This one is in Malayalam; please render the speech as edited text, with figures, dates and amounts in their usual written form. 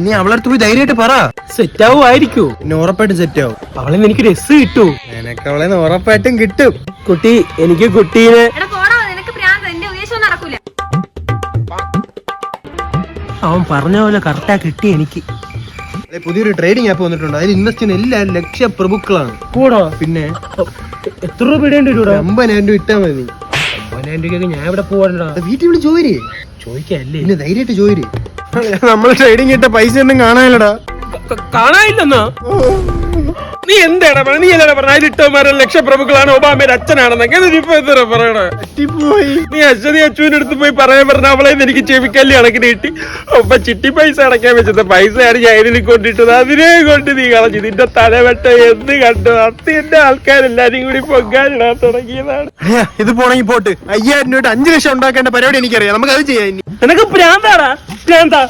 നീ അവളടുത്ത് പോയി ധൈര്യമായിട്ട് പറ. സെറ്റ് ആവുമായിരിക്കോ? പിന്നെ ഉറപ്പായിട്ടും സെറ്റ് ആവും. അവളെ എനിക്ക് രസ് കിട്ടൂ. നിനക്ക് അവളെ ഉറപ്പായിട്ടും കിട്ടും. കുട്ടി, എനിക്ക് കുട്ടീനെ. അവൻ പറഞ്ഞ പോലെ കറക്റ്റാ കിട്ടി എനിക്ക്. പുതിയൊരു ട്രേഡിംഗ് ആപ്പ് വന്നിട്ടുണ്ട്. അതിൽ ഇൻവെസ്റ്റ് ചെയ്യുന്ന എല്ലാ ലക്ഷപ്രഭുക്കളാണ്. കൂടാ? പിന്നെ എത്ര രൂപ ഇടേണ്ടി വരും? 50,000 രൂപ ഇട്ടാ മതി. 50,000 രൂപയ്ക്ക് ഞാൻ ഇവിടെ പോവാണ്ടാ? വീട്ടിൽ വിളി ചോദിരേ. ചോദിക്കല്ലേ? പിന്നെ ധൈര്യമായിട്ട് ചോദിരേ. നമ്മൾ ട്രേഡിംഗ് ഇട്ട പൈസ ഒന്നും കാണാനില്ലടാ. കാണാനില്ലെന്നാ? നീ എന്താണ് പറഞ്ഞ? നീ എന്താണ് പറഞ്ഞ? അതിലിട്ടമാരെ ലക്ഷപ്രഭുക്കളാണ്, ഒബാമയുടെ അച്ഛനാണെന്നൊക്കെ ഇപ്പൊ എന്താ പറയണേ? നീ അച്ഛൻ്റെ അടുത്ത് പോയി പറയാൻ പറഞ്ഞ അവളെ എനിക്ക് ചെവിക്കല്ലി അടക്കിന് കിട്ടി. അപ്പൊ ചിട്ടി പൈസ അടക്കാൻ വെച്ചത് പൈസയാണ് ജയിലിൽ കൊണ്ടിട്ടത്. അതിനെ കൊണ്ട് നീ കളഞ്ഞു. നിന്റെ തലവെട്ട എന്ത് കണ്ടു? അത്തിന്റെ ആൾക്കാരെല്ലാരും കൂടി പൊങ്കാലിടാൻ തുടങ്ങിയതാണ്. ഇത് പോണെങ്കിൽ പോട്ട് 5,000 രൂപ 5 ലക്ഷം ഉണ്ടാക്കേണ്ട പരിപാടി എനിക്കറിയാം. നമുക്ക് അത് ചെയ്യാം. നിനക്ക് ഭ്രാന്താടാ? ഭ്രാന്താ?